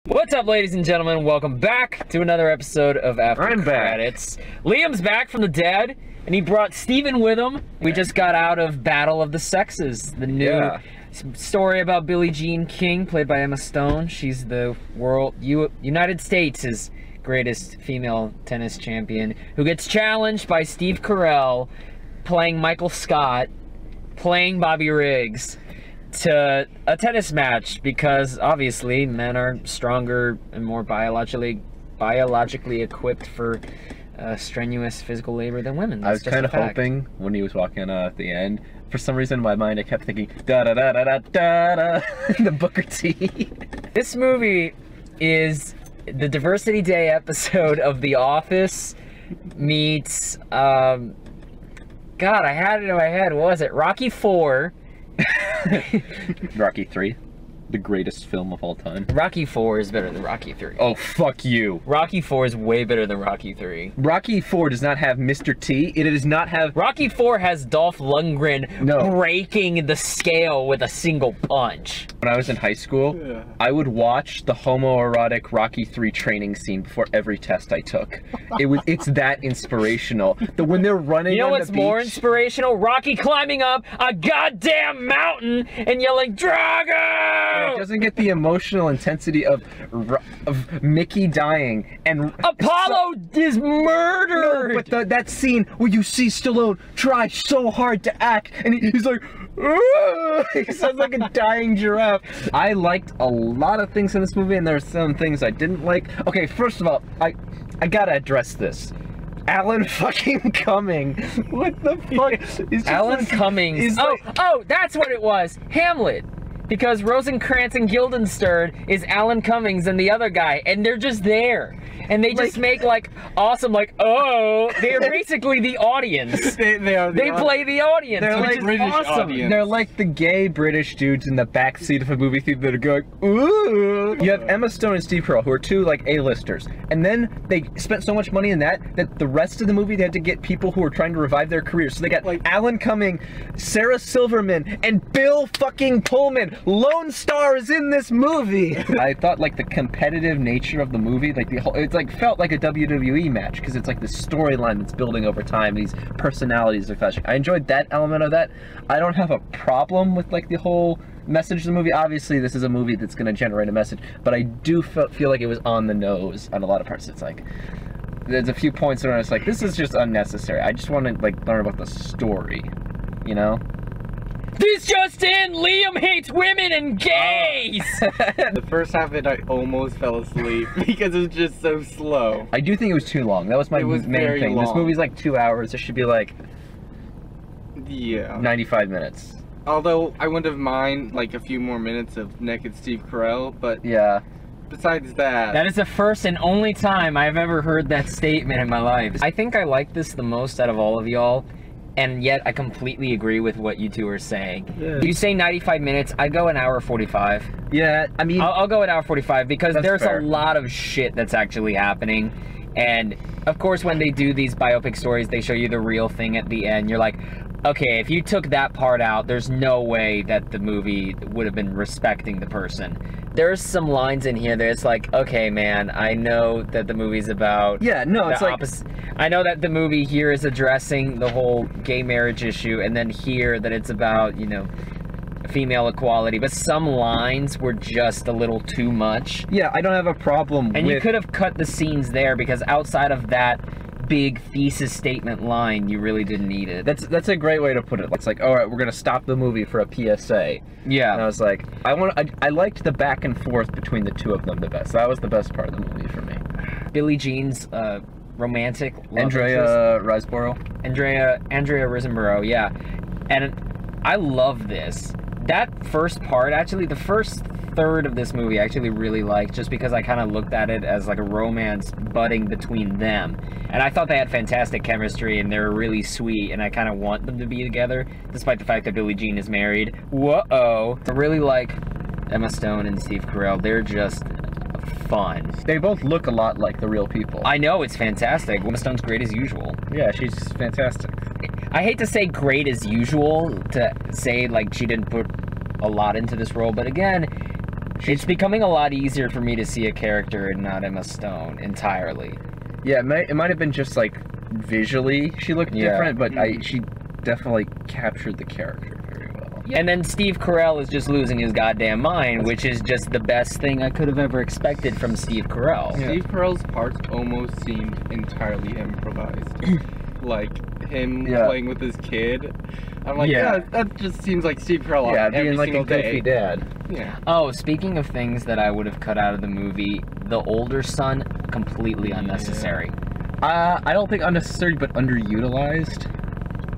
What's up, ladies and gentlemen? Welcome back to another episode of After Credits. Liam's back from the dead, and he brought Steven with him. We just got out of Battle of the Sexes, the new story about Billie Jean King, played by Emma Stone. She's the United States' greatest female tennis champion, who gets challenged by Steve Carell, playing Michael Scott, playing Bobby Riggs, to a tennis match, because obviously men are stronger and more biologically equipped for strenuous physical labor than women. I was kind of hoping when he was walking at the end, for some reason in my mind I kept thinking da da da da da da da the Booker T. This movie is the Diversity Day episode of The Office meets God, I had it in my head. What was it? Rocky IV. Rocky 3, the greatest film of all time. Rocky IV is better than Rocky 3. Oh, fuck you. Rocky IV is way better than Rocky 3. Rocky IV does not have Mr. T. It does not have... Rocky IV has Dolph Lundgren breaking the scale with a single punch. When I was in high school, I would watch the homoerotic Rocky III training scene before every test I took. It's that inspirational. When they're running You know on what's the beach, more inspirational? Rocky climbing up a goddamn mountain and yelling, Drago! It doesn't get the emotional intensity of Mickey dying and Apollo is murdered. No, but that scene where you see Stallone try so hard to act, and he's like, he sounds like a dying giraffe. I liked a lot of things in this movie, and there are some things I didn't like. Okay, first of all, I gotta address this. Alan fucking Cumming. What the fuck? Alan Cummings. Oh, that's what it was. Hamlet. Because Rosencrantz and Guildenstern is Alan Cummings and the other guy, and they're just there. And they just make, like, awesome, like, oh, they're basically the audience. They play the audience, they're which like is British awesome. Audience. They're like the gay British dudes in the backseat of a movie theater that are going, ooh. You have Emma Stone and Steve Carell, who are two, like, A-listers. And then they spent so much money in that the rest of the movie, they had to get people who were trying to revive their careers. So they got, like, Alan Cumming, Sarah Silverman, and Bill fucking Coleman. Lone Star is in this movie. I thought, like, the competitive nature of the movie, like, the whole, it's like felt like a WWE match, because it's like the storyline that's building over time, these personalities are flashing. I enjoyed that element of that. I don't have a problem with, like, the whole message of the movie. Obviously this is a movie that's going to generate a message, but I do feel like it was on the nose on a lot of parts. It's like there's a few points where it's like, this is just unnecessary. I just want to, like, learn about the story, you know? This just in! Liam hates women and gays! The first half of it, I almost fell asleep because it was just so slow. I do think it was too long. That was my main thing. Long. This movie's like 2 hours. It should be like 95 minutes. Although I wouldn't have mind like a few more minutes of naked Steve Carell, but yeah. Besides that... That is the first and only time I've ever heard that statement in my life. I think I like this the most out of all of y'all. And yet, I completely agree with what you two are saying. Yeah. You say 95 minutes, I'd go an hour 45. Yeah, I mean... I'll go an hour 45, because there's fair. a lot of shit that's actually happening. And, of course, when they do these biopic stories, they show you the real thing at the end. You're like, okay, if you took that part out, there's no way that the movie would have been respecting the person. There's some lines in here that it's like, okay, man, I know that the movie's about... Yeah, no, it's like... I know that the movie here is addressing the whole gay marriage issue, and then here that it's about, you know, female equality, but some lines were just a little too much. Yeah, I don't have a problem with... And you could have cut the scenes there, because outside of that big thesis statement line, you really didn't need it. That's a great way to put it. It's like, all right, we're gonna stop the movie for a PSA. Yeah. And I was like, I liked the back and forth between the two of them the best. That was the best part of the movie for me. Billie Jean's romantic love Andrea Riseborough. Andrea Riseborough, yeah. And I love this. That first part, actually, the first third of this movie I actually really liked, just because I kind of looked at it as like a romance budding between them. And I thought they had fantastic chemistry, and they were really sweet, and I kind of want them to be together, despite the fact that Billie Jean is married. Whoa! I really like Emma Stone and Steve Carell. They're just fun. They both look a lot like the real people. I know, it's fantastic. Emma Stone's great as usual. Yeah, she's fantastic. I hate to say great as usual, to say like she didn't put a lot into this role, but again, It's becoming a lot easier for me to see a character and not Emma Stone entirely. Yeah, it might have been just like visually she looked different, but she definitely captured the character very well. And then Steve Carell is just losing his goddamn mind, which is just the best thing I could have ever expected from Steve Carell. Steve Carell's parts almost seemed entirely improvised. Like him playing with his kid. I'm like, yeah, that just seems like Steve Carell every like single a day. goofy dad. Yeah. Oh, speaking of things that I would have cut out of the movie, the older son, completely unnecessary. I don't think unnecessary, but underutilized.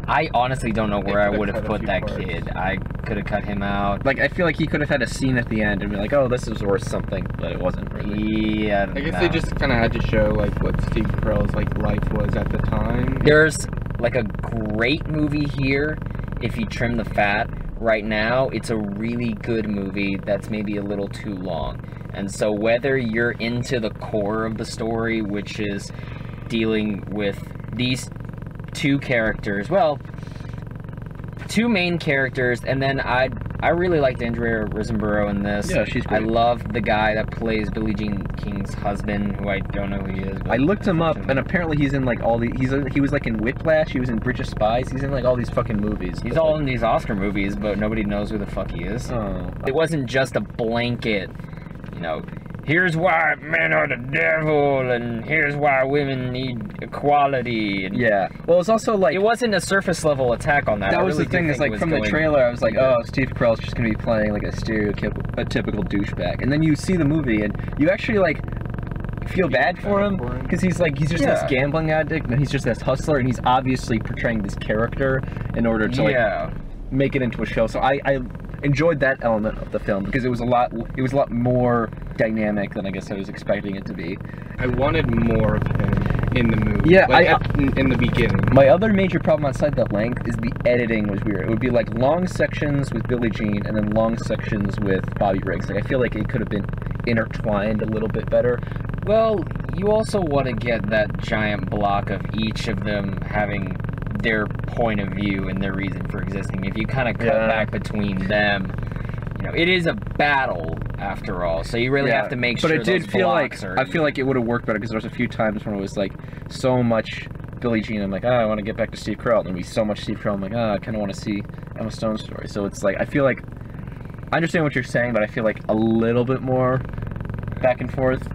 I honestly don't know where I would have cut a put few that parts. kid. I could have cut him out. Like, I feel like he could have had a scene at the end and be like, oh, this is worth something, but it wasn't really. Yeah, I guess they just kind of had to show like what Steve Carell's like life was at the time. There's like a great movie here. If you trim the fat, right now it's a really good movie that's maybe a little too long. And so whether you're into the core of the story, which is dealing with these two characters, well, two main characters, and then I really liked Andrea Riseborough in this. Yeah, she's great. I love the guy that plays Billie Jean King's husband, who I don't know who he is. But I looked him up, and apparently he's in like all the. He was like in Whiplash. He was in Bridge of Spies. He's in like all these fucking movies. He's all in these Oscar movies, but nobody knows who the fuck he is. Oh. It wasn't just a blanket, you know, here's why men are the devil, and here's why women need equality. And Yeah. Well, it's also like it wasn't a surface level attack on that. that I was really the do thing. think Is it like was from the going- trailer, I was like, oh, Steve Carell's just gonna be playing like a typical douchebag, and then you see the movie, and you actually like feel bad for him because he's just this gambling addict, and he's just this hustler, and he's obviously portraying this character in order to like make it into a show. So I enjoyed that element of the film because it was a lot more dynamic than I guess I was expecting it to be. I wanted more of him in the movie. Yeah, like in the beginning. My other major problem outside that length is the editing was weird. It would be like long sections with Billie Jean and then long sections with Bobby Riggs. Like I feel like it could have been intertwined a little bit better. Well, you also want to get that giant block of each of them having their point of view and their reason for existing. If you kind of cut back between them, you know, it is a battle after all. So you really have to make sure. But it did those feel like blocks are, I feel like it would have worked better because there was a few times when it was like so much Billie Jean. I'm like, oh, I want to get back to Steve Carell. And we so much Steve Carell. I'm like, oh, I kind of want to see Emma Stone's story. So it's like I feel like I understand what you're saying, but I feel like a little bit more back and forth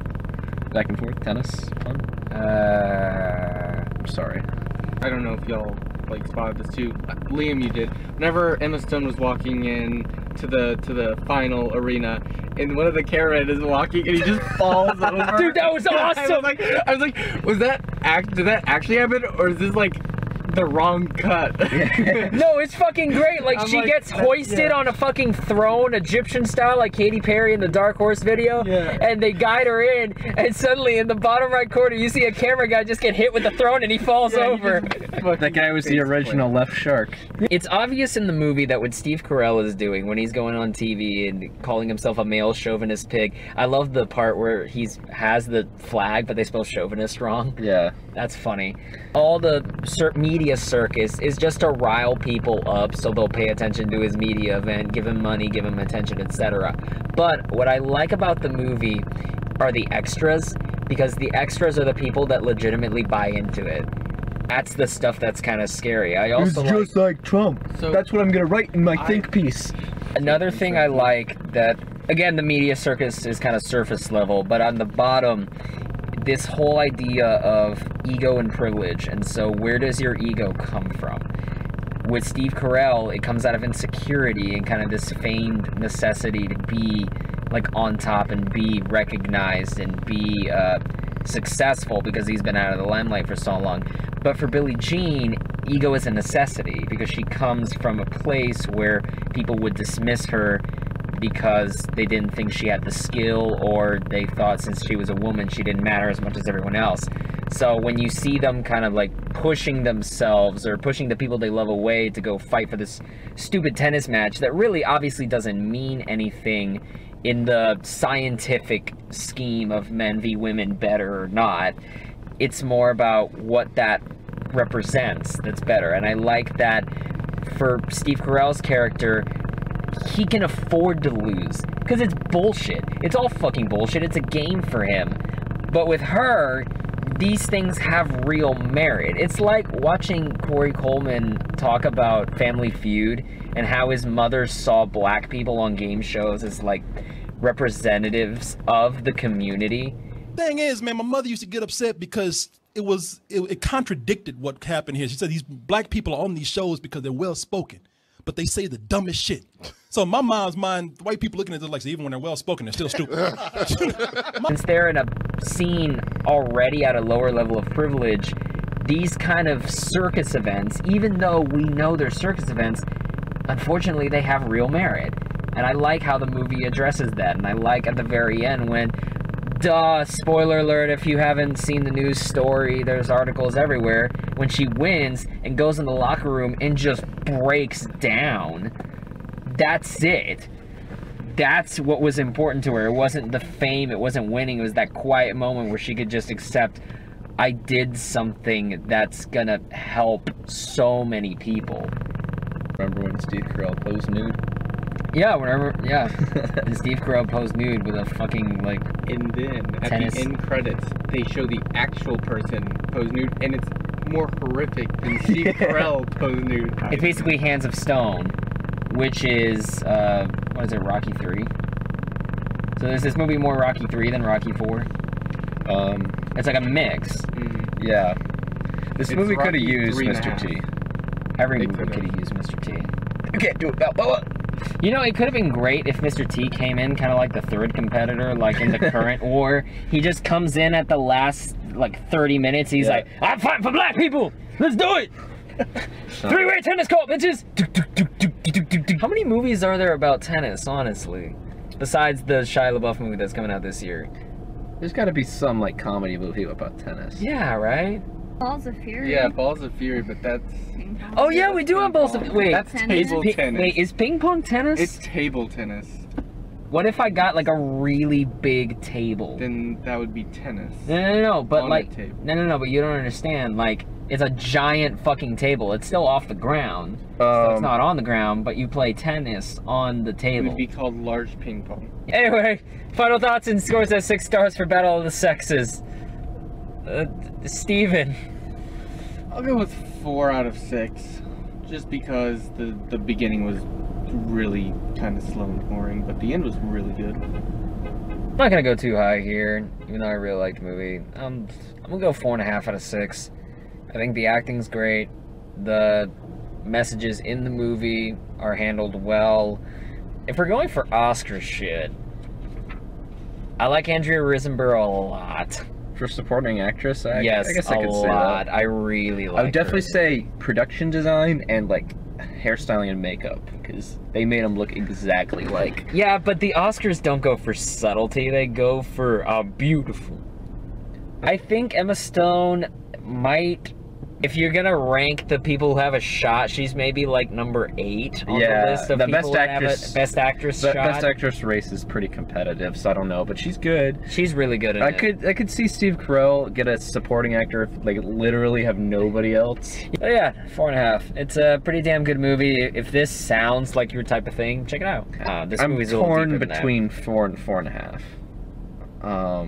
tennis fun. I'm sorry. I don't know if y'all like spotted this too. Liam, you did. Whenever Emma Stone was walking in to the final arena, and one of the cameramen is walking, and he just falls over. Dude, that was awesome. I was like, did that actually happen, or is this like the wrong cut? No, it's fucking great. Like, she gets hoisted on a fucking throne, Egyptian style, like Katy Perry in the Dark Horse video. Yeah. And they guide her in, and suddenly in the bottom right corner, you see a camera guy just get hit with the throne, and he falls over. That guy was the original left shark. It's obvious in the movie that what Steve Carell is doing when he's going on TV and calling himself a male chauvinist pig. I love the part where has the flag, but they spell chauvinist wrong. Yeah. That's funny. All the media circus is just to rile people up so they'll pay attention to his media event, give him money, give him attention, etc. But what I like about the movie are the extras, because the extras are the people that legitimately buy into it. That's the stuff that's kind of scary. I also just like Trump. So that's what I'm gonna write in my think piece. Another thing I like that, again, the media circus is kind of surface level, but on the bottom, this whole idea of ego and privilege. And so where does your ego come from? With Steve Carell, it comes out of insecurity and kind of this feigned necessity to be like on top and be recognized and be successful because he's been out of the limelight for so long. But for Billie Jean, ego is a necessity because she comes from a place where people would dismiss her because they didn't think she had the skill, or they thought since she was a woman she didn't matter as much as everyone else. So when you see them kind of like pushing themselves or pushing the people they love away to go fight for this stupid tennis match that really obviously doesn't mean anything in the scientific scheme of men v women better or not, it's more about what that represents that's better. And I like that for Steve Carell's character, he can afford to lose. Because it's bullshit. It's all fucking bullshit. It's a game for him. But with her, these things have real merit. It's like watching Corey Coleman talk about Family Feud and how his mother saw black people on game shows as like representatives of the community. Thing is, man, my mother used to get upset because it contradicted what happened here. She said these black people are on these shows because they're well spoken, but they say the dumbest shit. So in my mom's mind, white people looking at it like, even when they're well spoken, they're still stupid. Since they're in a scene already at a lower level of privilege, these kind of circus events, even though we know they're circus events, unfortunately they have real merit. And I like how the movie addresses that. And I like at the very end when, duh, spoiler alert if you haven't seen the news story, there's articles everywhere, when she wins and goes in the locker room and just breaks down. That's it. That's what was important to her. It wasn't the fame, it wasn't winning, it was that quiet moment where she could just accept, I did something that's gonna help so many people. Remember when Steve Carell posed nude? Yeah, and Steve Carell posed nude with a fucking, like, And then, tennis. at the end credits, they show the actual person posed nude, and it's more horrific than Steve Carell posed nude. It's basically Hands of Stone, which is, what is it, Rocky 3? So is this movie more Rocky 3 than Rocky 4? It's like a mix. Yeah. This It's movie could have Rocky used 3.5. Mr. T. Every movie could have used Mr. T. You can't do it, Balboa! You know, it could have been great if Mr. T came in kind of like the third competitor, like in the current war. He just comes in at the last, like, 30 minutes. He's like, I'm fighting for black people! Let's do it! Three-way tennis court, bitches! How many movies are there about tennis, honestly? Besides the Shia LaBeouf movie that's coming out this year. There's gotta be some, like, comedy movie about tennis. Yeah, right? Balls of Fury. Yeah, Balls of Fury, but that's... Ping pong. Oh yeah, we do have balls of... Wait, That's Tennis. table tennis. wait, is ping pong tennis? It's table tennis. What if I got like a really big table? Then that would be tennis. No, but On like... a table. No, but you don't understand. Like, it's a giant fucking table. It's still off the ground. So it's not on the ground, but you play tennis on the It table. would be called large ping pong. Anyway, final thoughts and scores at 6 stars for Battle of the Sexes. Steven. I'll go with 4 out of 6, just because the beginning was really kind of slow and boring, but the end was really good. I'm not gonna go too high here, even though I really liked the movie. I'm gonna go 4.5 out of 6. I think the acting's great. The messages in the movie are handled well. If we're going for Oscar shit, I like Andrea Riseborough a lot. For supporting actress, I guess I could say lot. that. I really like I would definitely her. say production design and, like, hairstyling and makeup, because they made them look exactly like... Yeah, but the Oscars don't go for subtlety, they go for beautiful. I think Emma Stone might, if you're gonna rank the people who have a shot, she's maybe like number 8 on the list of the people best that have actress, a best actress the shot. best actress race is pretty competitive, so I don't know, but she's good. She's really good at it. I could see Steve Carell get a supporting actor if, like, literally have nobody else. But yeah, 4.5. It's a pretty damn good movie. If this sounds like your type of thing, check it out. This I'm movie's a little torn deeper than that. between 4 and 4.5.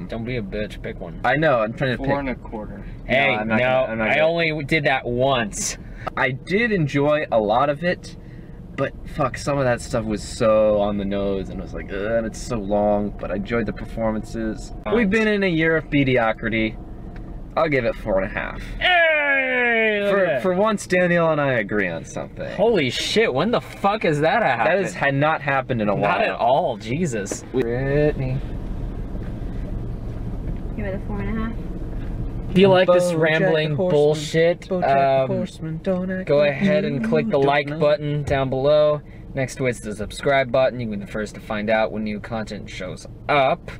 Don't be a bitch, pick one. I know, I'm trying to 4 pick. 1/4. Hey, I'm not no, gonna- I only did that once. I did enjoy a lot of it, but fuck, some of that stuff was so on the nose, and I was like, ugh, and it's so long, but I enjoyed the performances. We've been in a year of mediocrity. I'll give it 4.5. Hey! look at that. For once, Danielle and I agree on something. Holy shit, when the fuck has that happened? Had not happened in a while. Not at all, Jesus. Brittany. Give it a 4.5. If you like this Bojack rambling the Horseman, bullshit, Bojack the Horseman, don't act go like ahead and you click the don't like know. button down below. Next to it's the subscribe button. You can be the first to find out when new content shows up.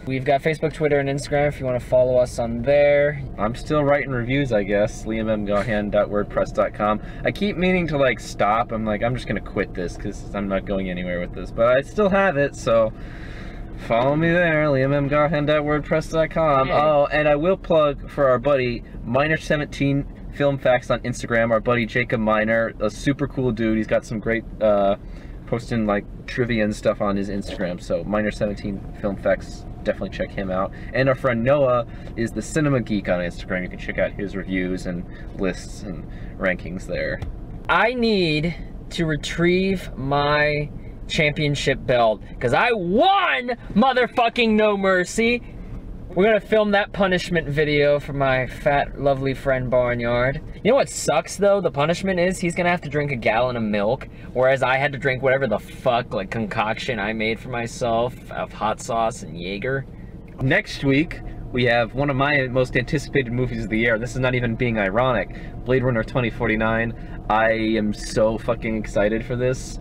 We've got Facebook, Twitter, and Instagram if you want to follow us on there. I'm still writing reviews, I guess. liammgahan.wordpress.com. I keep meaning to, like, stop. I'm like, I'm just gonna quit this because I'm not going anywhere with this. But I still have it, so follow me there, liammgahan.wordpress.com. Hey. Oh, and I will plug for our buddy Miner17 Film Facts on Instagram. Our buddy Jacob Miner, a super cool dude. He's got some great posting like trivia and stuff on his Instagram. So Minor17 Film Facts, definitely check him out. And our friend Noah is the Cinema Geek on Instagram. You can check out his reviews and lists and rankings there. I need to retrieve my championship belt because I won, motherfucking no mercy. We're gonna film that punishment video for my fat, lovely friend Barnyard. You know what sucks though? The punishment is he's gonna have to drink a gallon of milk, whereas I had to drink whatever the fuck, like, concoction I made for myself of hot sauce and Jaeger. Next week, we have one of my most anticipated movies of the year. This is not even being ironic. Blade Runner 2049. I am so fucking excited for this.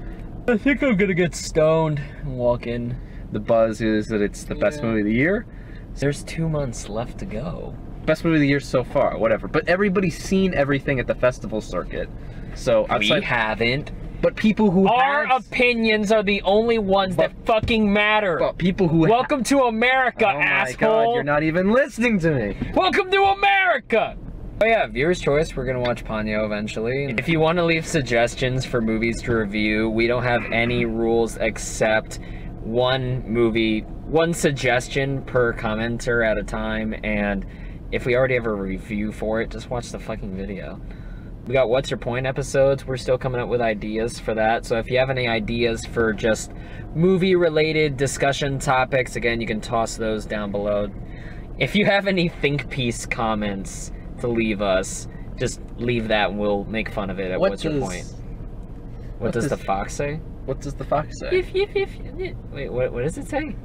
I think I'm gonna get stoned and walk in. The buzz is that it's the best movie of the year. There's 2 months left to go. Best movie of the year so far, whatever. But everybody's seen everything at the festival circuit. So We haven't. But people who Our have... opinions are the only ones that fucking matter. But people who Welcome to America, oh asshole. my God, you're not even listening to me. Welcome to America! Oh yeah, viewer's choice, we're gonna watch Ponyo eventually. If you want to leave suggestions for movies to review, we don't have any rules except one suggestion per commenter at a time, and if we already have a review for it, just watch the fucking video. We got What's Your Point episodes. We're still coming up with ideas for that, so if you have any ideas for just movie-related discussion topics, again, you can toss those down below. If you have any think piece comments to leave us, just leave that and we'll make fun of it at What's Your Point. What does the fox say? What does the fox say? Wait, what does it say?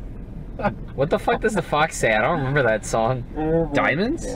What the fuck does the fox say? I don't remember that song. Diamonds?